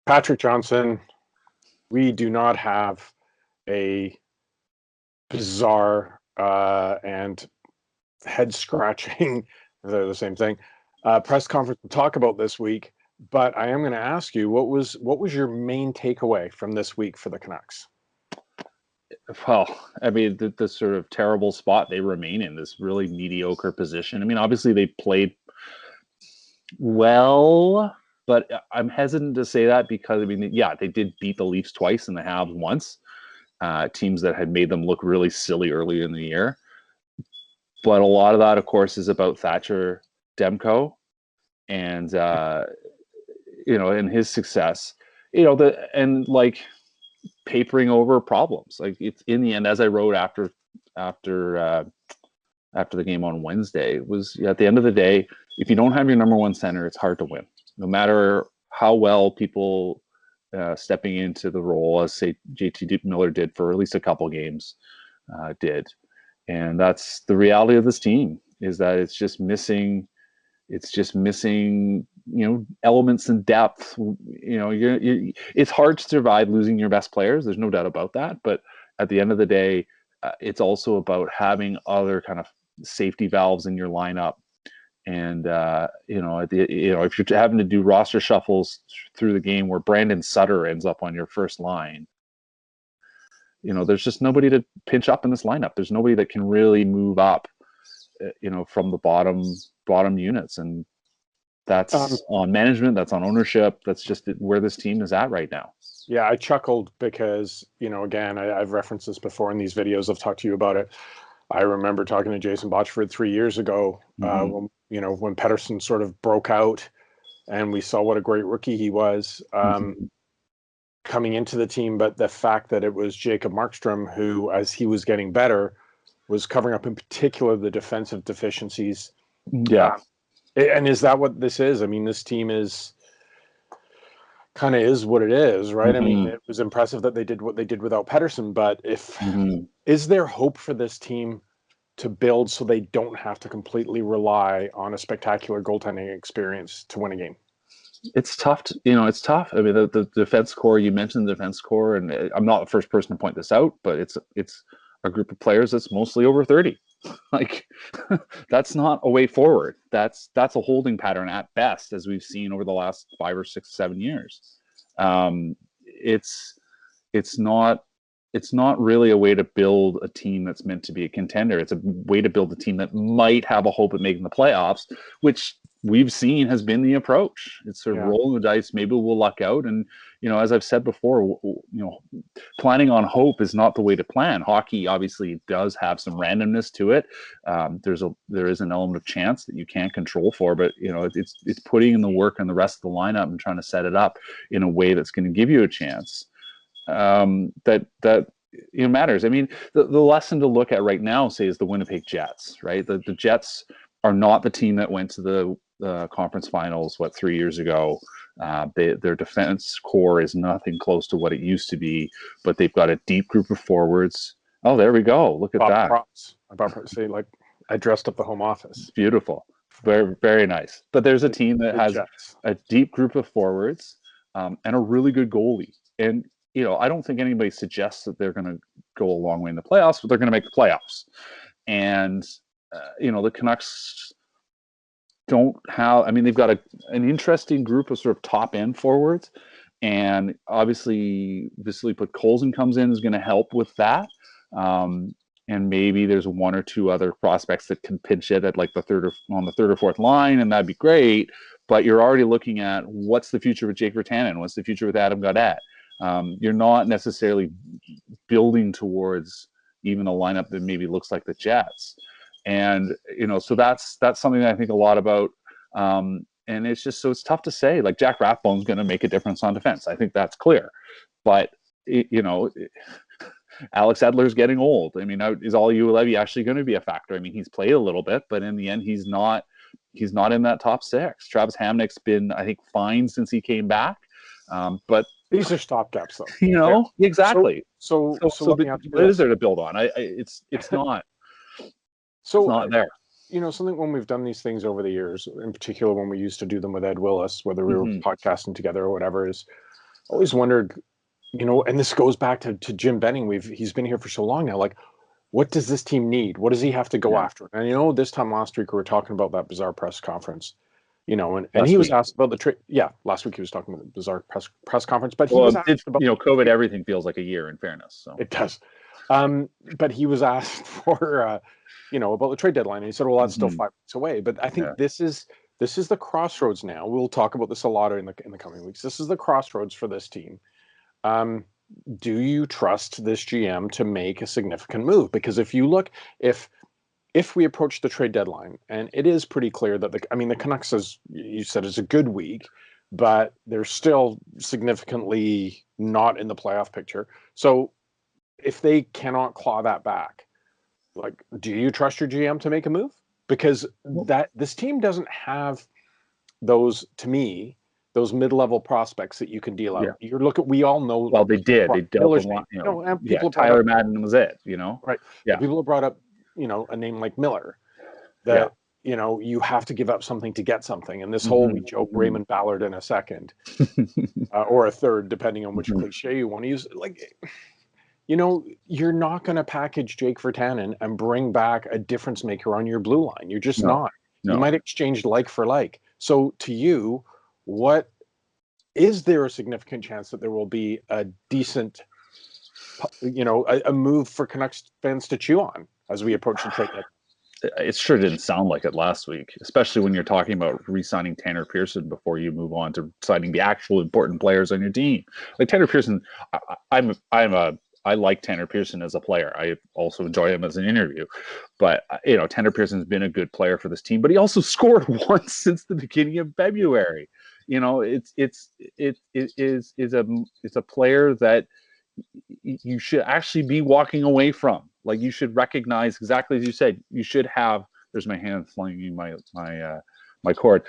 Patrick Johnston, we do not have a bizarre and head-scratching, they're the same thing, press conference to talk about this week. But I am going to ask you, what was your main takeaway from this week for the Canucks? Well, I mean, the sort of terrible spot they remain in, this really mediocre position. I mean, obviously they played well, but I'm hesitant to say that because, I mean, yeah, they did beat the Leafs twice and the Habs once, teams that had made them look really silly early in the year. But a lot of that, of course, is about Thatcher Demko and, and his success, and like papering over problems. Like, it's in the end, as I wrote after the game on Wednesday, was at the end of the day, if you don't have your number one center, it's hard to win. No matter how well people stepping into the role, as say JT Miller did for at least a couple games, did. And that's the reality of this team, is that it's just missing, elements and depth. It's hard to survive losing your best players. There's no doubt about that. But at the end of the day, it's also about having other kind of safety valves in your lineup. And, if you're having to do roster shuffles through the game where Brandon Sutter ends up on your first line, there's just nobody to pinch up in this lineup. There's nobody that can really move up, from the bottom units. And that's on management, that's on ownership. That's just where this team is at right now. Yeah, I chuckled because, again, I've referenced this before in these videos. I've talked to you about it. I remember talking to Jason Botchford 3 years ago, when Pettersson sort of broke out and we saw what a great rookie he was coming into the team. But the fact that it was Jacob Markstrom who, as he was getting better, was covering up in particular the defensive deficiencies. Yeah. And is that what this is? I mean, this team is kind of is what it is, right? I mean, it was impressive that they did what they did without Pettersson, but is there hope for this team to build so they don't have to completely rely on a spectacular goaltending experience to win a game? It's tough. It's tough. I mean, the defense core, you mentioned the defense core, and I'm not the first person to point this out, but it's a group of players that's mostly over 30. Like, that's not a way forward. That's a holding pattern at best, as we've seen over the last 5 or 6, 7 years. It's not really a way to build a team that's meant to be a contender. It's a way to build a team that might have a hope at making the playoffs, which we've seen has been the approach. It's sort of rolling the dice. Maybe we'll luck out. And, as I've said before, planning on hope is not the way to plan. Hockey obviously does have some randomness to it. There is an element of chance that you can't control for, but, it's putting in the work and the rest of the lineup and trying to set it up in a way that's going to give you a chance. That matters. I mean, the lesson to look at right now, say, is the Winnipeg Jets, right? The Jets are not the team that went to the conference finals 3 years ago. Their defense core is nothing close to what it used to be, but they've got a deep group of forwards. Oh, there we go. Look at that. Props. Say, like, I dressed up the home office. Beautiful. Very, very nice. But there's a team that has a deep group of forwards and a really good goalie. And, I don't think anybody suggests that they're going to go a long way in the playoffs, but they're going to make the playoffs. And, the Canucks don't have, I mean, they've got an interesting group of sort of top end forwards. And obviously, but Colson comes in is going to help with that. And maybe there's one or two other prospects that can pinch it at like on the third or fourth line, and that'd be great. But you're already looking at what's the future with Jake Virtanen? What's the future with Adam Gaudette? You're not necessarily building towards even a lineup that maybe looks like the Jets. And, so that's something that I think a lot about. And it's just, so it's tough to say, like, Jack Rathbone's going to make a difference on defense. I think that's clear. But, Alex Edler's getting old. I mean, is Olli Juolevi actually going to be a factor? I mean, he's played a little bit, but in the end, he's not in that top 6. Travis Hamnick's been, I think, fine since he came back. But these are stopgaps, though. Exactly. So what is there to build on? It's not. So it's not there. Something, when we've done these things over the years, in particular when we used to do them with Ed Willis, whether we were podcasting together or whatever, is always wondered, and this goes back to Jim Benning. He's been here for so long now. Like, what does this team need? What does he have to go after? And this time last week we were talking about that bizarre press conference. And he was asked about the trade. Yeah, last week he was talking about the bizarre press conference, but he was asked about COVID. Everything feels like a year, in fairness. So it does. But he was asked for about the trade deadline, and he said, "Well, that's still 5 weeks away." But I think this is the crossroads now. We'll talk about this a lot in the coming weeks. This is the crossroads for this team. Do you trust this GM to make a significant move? Because if you look, if we approach the trade deadline, and it is pretty clear that the Canucks, as you said, is a good week, but they're still significantly not in the playoff picture. So if they cannot claw that back, like, do you trust your GM to make a move? Because this team doesn't have those, to me, those mid-level prospects that you can deal out. We all know. Well, they did. They dealt with one. Tyler Madden was it. Right. Yeah. People have brought up, a name like Miller, that you have to give up something to get something. And this whole, we joke, Raymond Ballard in a second, or a third, depending on which cliche you want to use. Like, you're not going to package Jake Virtanen and bring back a difference maker on your blue line. You're just not. No. You might exchange like for like. So to you, is there a significant chance that there will be a decent, a move for Canucks fans to chew on as we approach the trade deadline? It sure didn't sound like it last week, especially when you're talking about re-signing Tanner Pearson before you move on to signing the actual important players on your team. Like Tanner Pearson, I like Tanner Pearson as a player. I also enjoy him as an interview, but Tanner Pearson's been a good player for this team. But he also scored once since the beginning of February. It's a player that you should actually be walking away from. Like, you should recognize, exactly as you said, you should have. There's my hand flinging my cord.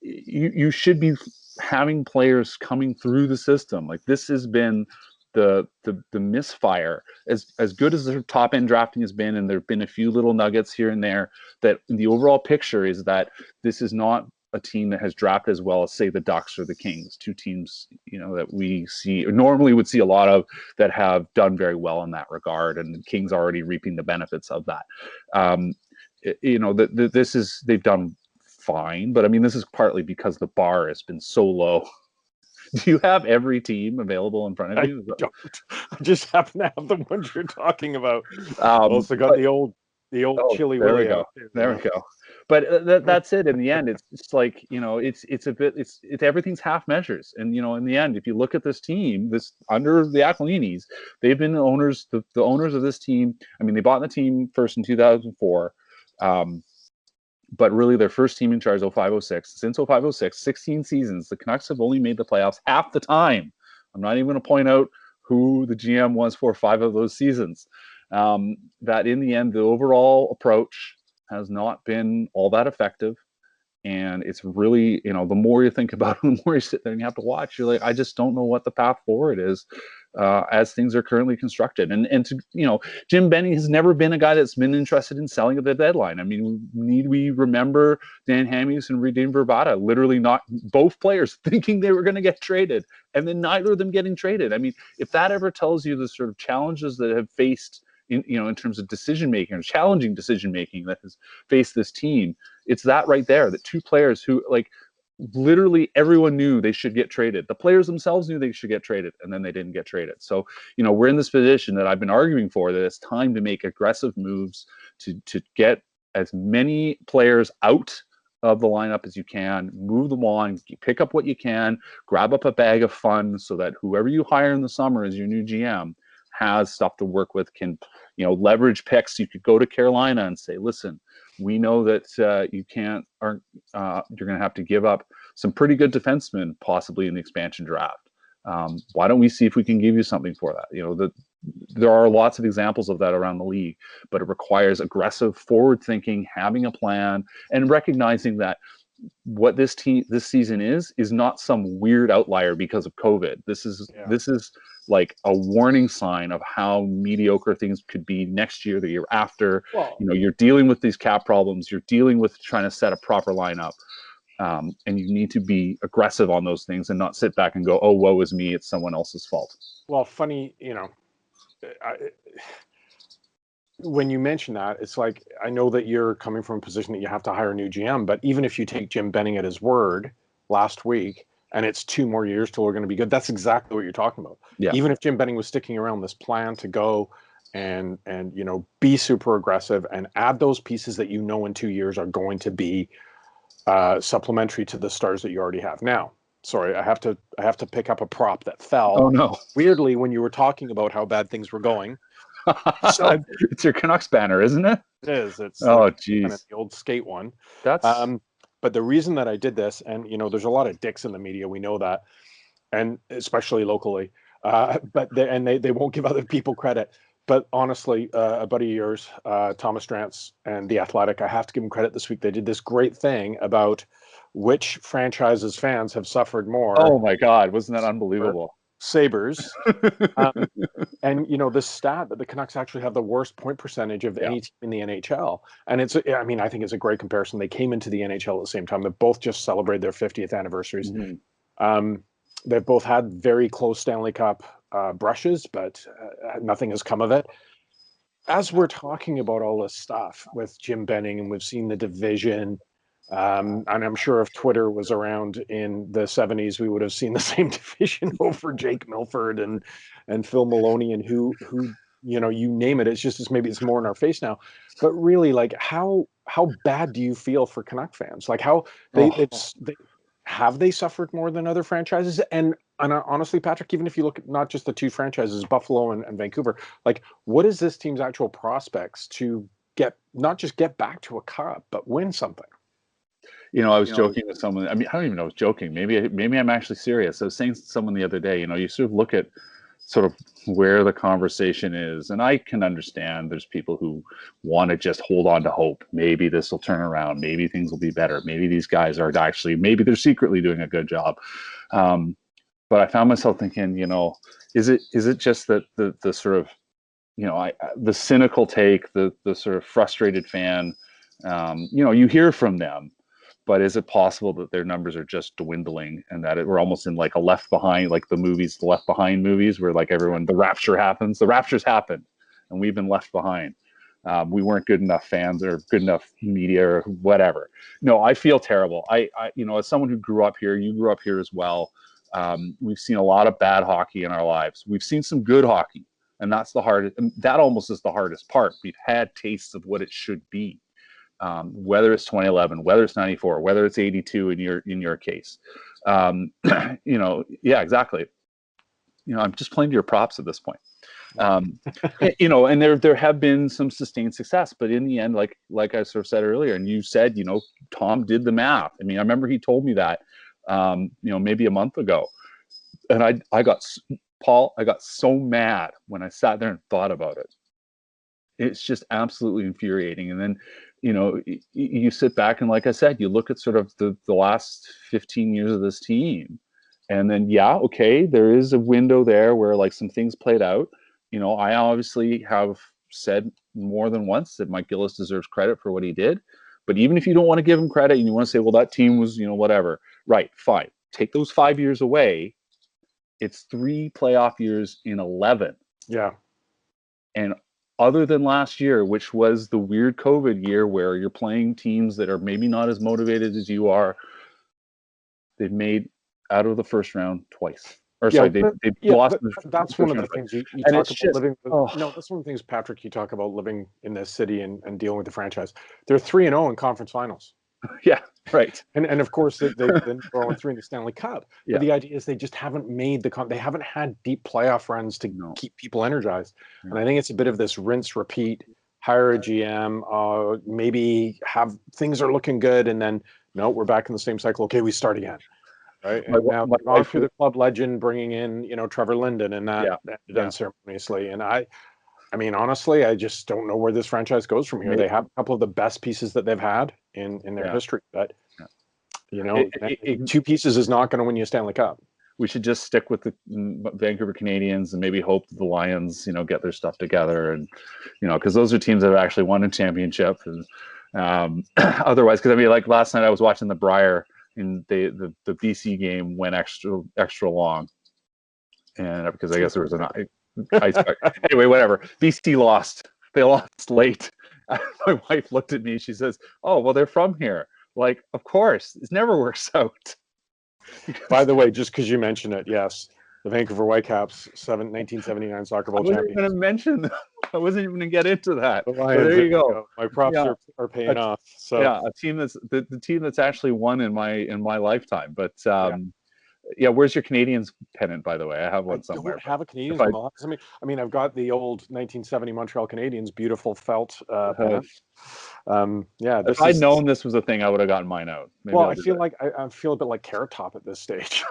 You should be having players coming through the system. Like, this has been the misfire. As good as their top end drafting has been, and there have been a few little nuggets here and there, that the overall picture is that this is not a team that has drafted as well as, say, the Ducks or the Kings, two teams that we see normally would see a lot of, that have done very well in that regard, and the Kings already reaping the benefits of that. They've done fine, but I mean, this is partly because the bar has been so low. Do you have every team available in front of you? I don't. I just happen to have the ones you're talking about. Also got the old Chili Willy. There we go. But that's it. In the end, it's like, it's everything's half measures. And in the end, if you look at this team, this under the Aquilinis, they've been the owners of this team. I mean, they bought the team first in 2004. But really, their first team in charge, 05-06. Since 05-06, 16 seasons, the Canucks have only made the playoffs half the time. I'm not even going to point out who the GM was for 5 of those seasons. That in the end, the overall approach has not been all that effective. And it's really, the more you think about it, the more you sit there and you have to watch. You're like, I just don't know what the path forward is as things are currently constructed. And Jim Benning has never been a guy that's been interested in selling at the deadline. I mean, need we remember Dan Hamhuis and Radim Vrbata, literally not both players thinking they were going to get traded, and then neither of them getting traded. I mean, if that ever tells you the sort of challenges that have faced in terms of decision making, or challenging decision making that has faced this team, it's that right there. That two players who, like, literally everyone knew they should get traded. The players themselves knew they should get traded, and then they didn't get traded. So, we're in this position that I've been arguing for, that it's time to make aggressive moves to get as many players out of the lineup as you can, move them on, pick up what you can, grab up a bag of funds so that whoever you hire in the summer as your new GM has stuff to work with, can, leverage picks. You could go to Carolina and say, listen, we know that you're going to have to give up some pretty good defensemen possibly in the expansion draft. Why don't we see if we can give you something for that? There are lots of examples of that around the league, but it requires aggressive forward thinking, having a plan, and recognizing that what this season is not some weird outlier because of COVID. This is like a warning sign of how mediocre things could be next year, the year after. Well, you're dealing with these cap problems. You're dealing with trying to set a proper lineup. And you need to be aggressive on those things and not sit back and go, oh, woe is me, it's someone else's fault. Well, funny, when you mention that, it's like, I know that you're coming from a position that you have to hire a new GM, but even if you take Jim Benning at his word last week, and it's 2 more years till we're going to be good, that's exactly what you're talking about. Yeah. Even if Jim Benning was sticking around this plan to go and be super aggressive and add those pieces that in 2 years are going to be supplementary to the stars that you already have. Now, sorry, I have to pick up a prop that fell. Oh no! Weirdly, when you were talking about how bad things were going. So it's your Canucks banner, isn't it? It is. It's geez, the old skate one. That's but the reason that I did this, and there's a lot of dicks in the media, we know that, and especially locally. But they won't give other people credit. But honestly, a buddy of yours, Thomas Drance and The Athletic, I have to give him credit this week. They did this great thing about which franchises fans have suffered more. Oh my God, wasn't that unbelievable? Sabres. And the stat that the Canucks actually have the worst point percentage of any team in the NHL. And I think it's a great comparison. They came into the NHL at the same time. They both just celebrated their 50th anniversaries. Mm-hmm. They've both had very close Stanley Cup brushes, but nothing has come of it. As we're talking about all this stuff with Jim Benning, and we've seen the division, and I'm sure if Twitter was around in the 70s, we would have seen the same division over Jake Milford and Phil Maloney and who you name it. It's just maybe it's more in our face now. But really, like, how bad do you feel for Canuck fans? Like, how have they suffered more than other franchises? And honestly, Patrick, even if you look at not just the 2 franchises, Buffalo and Vancouver, like, what is this team's actual prospects to not just get back to a cup, but win something? I was joking with someone. I mean, I don't even know I was joking. Maybe I'm actually serious. I was saying to someone the other day, you sort of look at sort of where the conversation is. And I can understand there's people who want to just hold on to hope. Maybe this will turn around. Maybe things will be better. Maybe these guys are maybe they're secretly doing a good job. But I found myself thinking, is it just that the sort of, the cynical take, the sort of frustrated fan, you hear from them. But is it possible that their numbers are just dwindling and that we're almost in like a Left Behind, like the Left Behind movies where like the rapture happens, the rapture's happened and we've been left behind. We weren't good enough fans or good enough media or whatever. No, I feel terrible. I as someone who grew up here, you grew up here as well. We've seen a lot of bad hockey in our lives. We've seen some good hockey, and that's the hardest. And that almost is the hardest part. We've had tastes of what it should be. Whether it's 2011, whether it's 94, whether it's 82 in your case, yeah, exactly. I'm just playing to your props at this point. And there have been some sustained success, but in the end, like I sort of said earlier, and you said, Tom did the math. I mean, I remember he told me that, maybe a month ago, and I got so mad when I sat there and thought about it. It's just absolutely infuriating. And then, you sit back and, like I said, you look at sort of the last 15 years of this team, and then, okay, there is a window there where like some things played out. I obviously have said more than once that Mike Gillis deserves credit for what he did. But even if you don't want to give him credit and you want to say, well, that team was, whatever, right, fine. Take those 5 years away. It's 3 playoff years in 11. Yeah. And other than last year, which was the weird COVID year where you're playing teams that are maybe not as motivated as you are, they've made out of the first round twice. Or sorry, they lost. That's one of the things you talk about living. No, that's one of the things, Patrick, you talk about living in this city and dealing with the franchise. They're 3-0 in conference finals. Yeah, right. And of course they've been 4-3 in the Stanley Cup. Yeah. But the idea is they just haven't made they haven't had deep playoff runs to keep people energized. Yeah. And I think it's a bit of this rinse repeat. Hire a GM, maybe have things are looking good, and then no, we're back in the same cycle. Okay, we start again. Right. And now they've gone through the club legend, bringing in, Trevor Linden, and that done ceremoniously. And I mean, honestly, I just don't know where this franchise goes from here. They have a couple of the best pieces that they've had in their history, but 2 pieces is not going to win you a Stanley Cup. We should just stick with the Vancouver Canadians and maybe hope that the Lions, get their stuff together, and because those are teams that have actually won a championship. And otherwise, because I mean, like last night I was watching the Brier, and the BC game went extra long, and because I guess there was an ice anyway, whatever. BC lost. They lost late. My wife looked at me. She says, "Oh, well, they're from here." Like, of course, it never works out. By the way, just because you mentioned it, yes, the Vancouver Whitecaps, 1979 Soccer Bowl champions. I wasn't going to mention them. I wasn't even going to get into that. The Lions, but there you go. My props are paying off. So yeah, a team that's the team that's actually won in my lifetime. But yeah, where's your Canadiens pennant, by the way? I have one somewhere. I don't have a Canadiens box. I mean, I've got the old 1970 Montreal Canadiens beautiful felt pennant. Yeah, if I'd known this was a thing, I would have gotten mine out. Maybe well, I feel like I feel a bit like Carrot Top at this stage.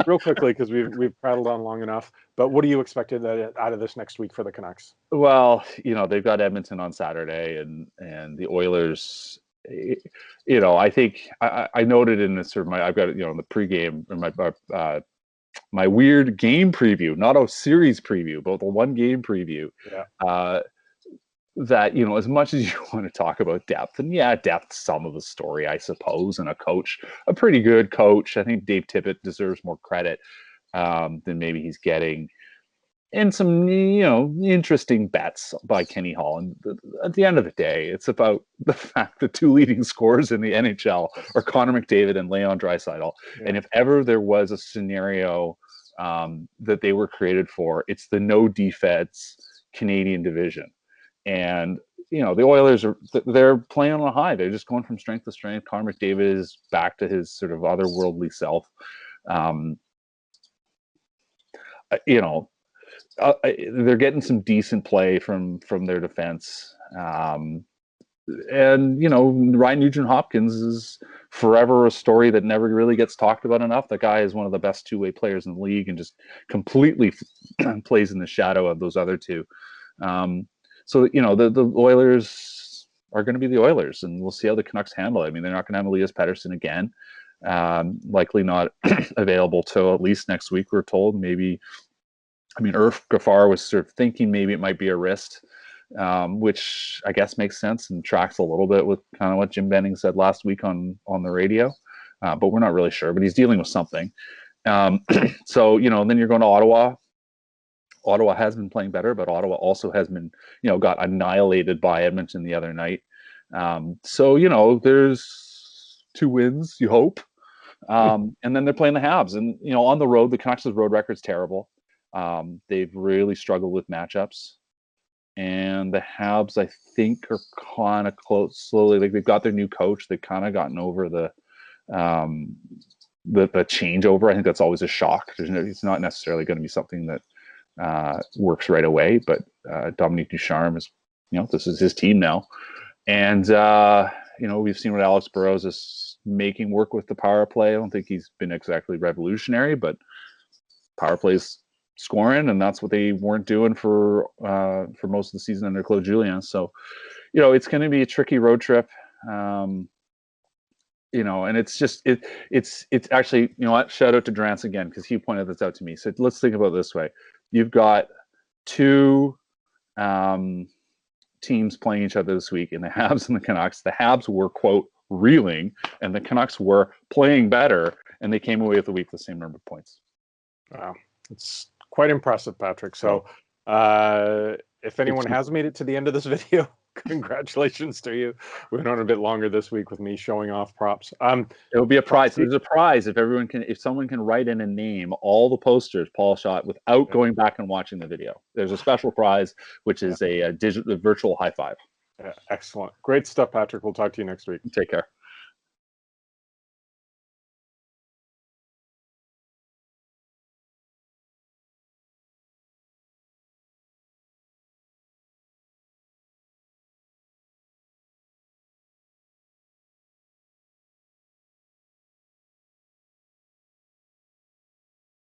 Real quickly, because we've prattled on long enough. But what do you expect out of this next week for the Canucks? Well, they've got Edmonton on Saturday, and the Oilers. I think I noted in this, or I've got in the pregame or my weird game preview, not a series preview, but the one game preview. Yeah. That as much as you want to talk about depth, and depth's some of the story, I suppose, and a pretty good coach. I think Dave Tippett deserves more credit than maybe he's getting. And some, interesting bets by Kenny Hall. And at the end of the day, it's about the fact the two leading scorers in the NHL are Connor McDavid and Leon Draisaitl. Yeah. And if ever there was a scenario that they were created for, it's the no defense Canadian division. And, the Oilers they're playing on a high. They're just going from strength to strength. Connor McDavid is back to his sort of otherworldly self. They're getting some decent play from their defense. And, Ryan Nugent-Hopkins is forever a story that never really gets talked about enough. That guy is one of the best two-way players in the league and just completely plays in the shadow of those other two. So, the Oilers are going to be the Oilers, and we'll see how the Canucks handle it. I mean, they're not going to have Elias Pettersson again. Likely not available till at least next week, we're told. Maybe, Irf Gaffar was sort of thinking maybe it might be a wrist, which I guess makes sense and tracks a little bit with kind of what Jim Benning said last week on the radio. But we're not really sure. But he's dealing with something. So, then you're going to Ottawa. Ottawa has been playing better, but Ottawa also has been, got annihilated by Edmonton the other night. So, there's 2 wins, you hope. And then they're playing the Habs. And, on the road, the Canucks' road record's terrible. They've really struggled with matchups. And the Habs, I think, are kind of close slowly. Like, they've got their new coach. They've kind of gotten over the changeover. I think that's always a shock. It's not necessarily going to be something that works right away, but Dominique Ducharme is, this is his team now. And, we've seen what Alex Burrows is making work with the power play. I don't think he's been exactly revolutionary, but power play's scoring, and that's what they weren't doing for most of the season under Claude Julien. So, it's going to be a tricky road trip. And it's just, it's actually, what, shout out to Drance again, because he pointed this out to me. So let's think about it this way. You've got 2 teams playing each other this week in the Habs and the Canucks. The Habs were, quote, reeling, and the Canucks were playing better, and they came away with the week the same number of points. Wow. It's quite impressive, Patrick. So if anyone has made it to the end of this video, congratulations to you. We went on a bit longer this week with me showing off props. It'll be a prize. There's a prize if someone can write in and name all the posters Paul shot without going back and watching the video. There's a special prize, which is a virtual high five. Excellent. Great stuff, Patrick. We'll talk to you next week. Take care.